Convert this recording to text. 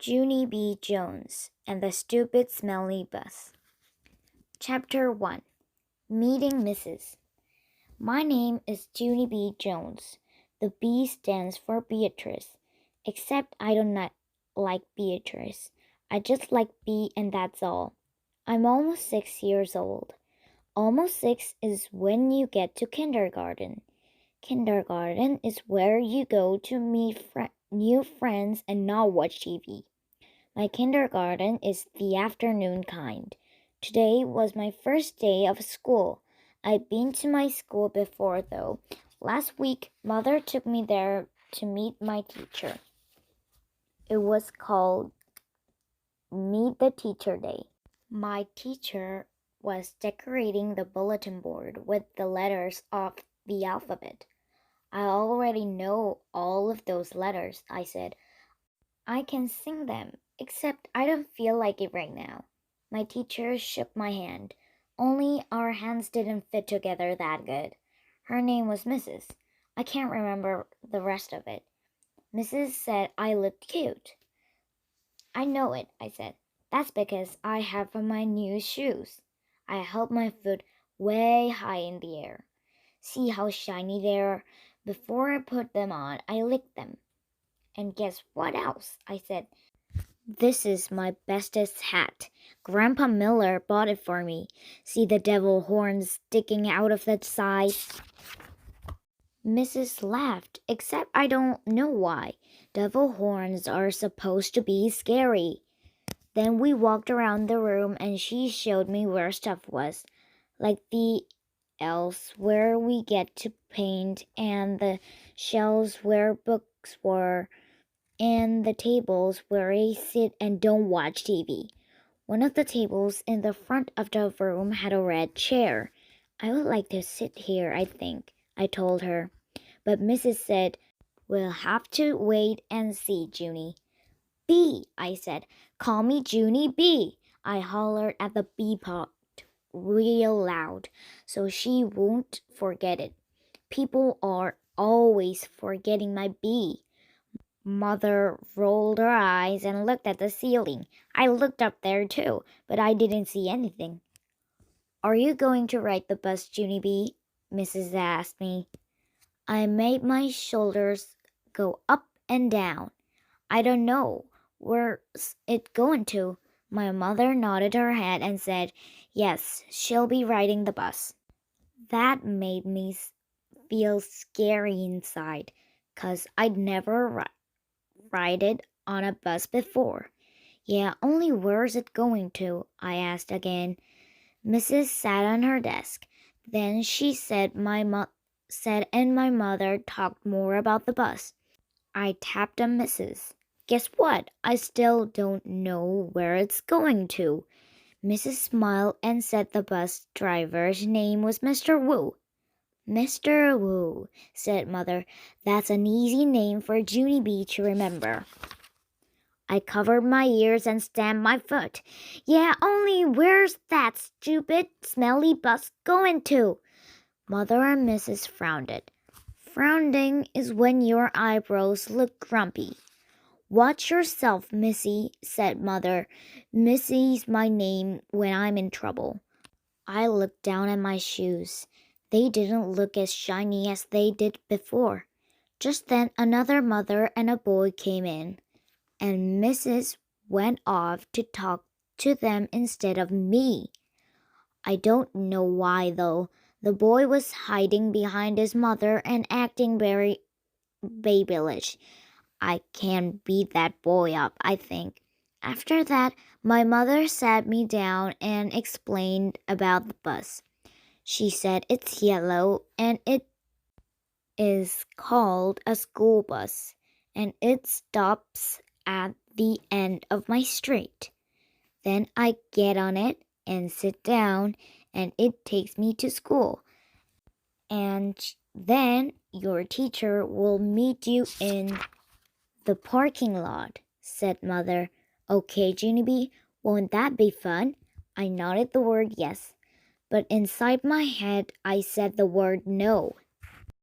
Junie B. Jones and the Stupid Smelly Bus. Chapter 1. Meeting Mrs. My name is Junie B. Jones. The B stands for Beatrice, except I don't like Beatrice. I just like B and that's all. I'm almost 6 years old. Almost 6 is when you get to kindergarten. Kindergarten is where you go to meet new friends and not watch TV. My kindergarten is the afternoon kind. Today was my first day of school. I'd been to my school before, though. Last week, Mother took me there to meet my teacher. It was called Meet the Teacher Day. My teacher was decorating the bulletin board with the letters of the alphabet. I already know all of those letters, I said. I can sing them, except I don't feel like it right now. My teacher shook my hand, only our hands didn't fit together that good. Her name was Mrs. I can't remember the rest of it. Mrs. said I looked cute. I know it, I said. That's because I have my new shoes. I held my foot way high in the air. See how shiny they are? Before I put them on, I licked them. And guess what else? I said. This is my bestest hat. Grandpa Miller bought it for me. See the devil horns sticking out of the side? Mrs. laughed, except I don't know why. Devil horns are supposed to be scary. Then we walked around the room and she showed me where stuff was, like the elves where we get to paint and the shelves where books were and the tables where I sit and don't watch TV. One of the tables in the front of the room had a red chair. I would like to sit here, I think, I told her. But Mrs. said, we'll have to wait and see, Junie. B, I said. Call me Junie B. I hollered at the B part real loud so she won't forget it. People are always forgetting my B. Mother rolled her eyes and looked at the ceiling. I looked up there too, but I didn't see anything. Are you going to ride the bus, Junie B? Mrs. asked me. I made my shoulders go up and down. I don't know. Where's it going to? My mother nodded her head and said, yes, she'll be riding the bus. That made me feel scary inside, 'cause I'd never ridden on a bus before. Yeah, only where's it going to? I asked again. Mrs. sat on her desk. Then she said my mother talked more about the bus. I tapped on Mrs. Guess what? I still don't know where it's going to. Mrs. smiled and said the bus driver's name was Mr. Wu. Mr. Wu, said Mother. That's an easy name for Junie B to remember. I covered my ears and stamped my foot. Yeah, only where's that stupid, smelly bus going to? Mother and Mrs. frowned. Frowning is when your eyebrows look grumpy. Watch yourself, Missy, said Mother. Missy's my name when I'm in trouble. I looked down at my shoes. They didn't look as shiny as they did before. Just then another mother and a boy came in, and Mrs. went off to talk to them instead of me. I don't know why, though. The boy was hiding behind his mother and acting very babyish. I can beat that boy up, I think. After that, my mother sat me down and explained about the bus. She said it's yellow and it is called a school bus, and it stops at the end of my street. Then I get on it and sit down, and it takes me to school. And then your teacher will meet you in the parking lot, said Mother. Okay, Junie B, won't that be fun? I nodded the word yes, but inside my head I said the word no.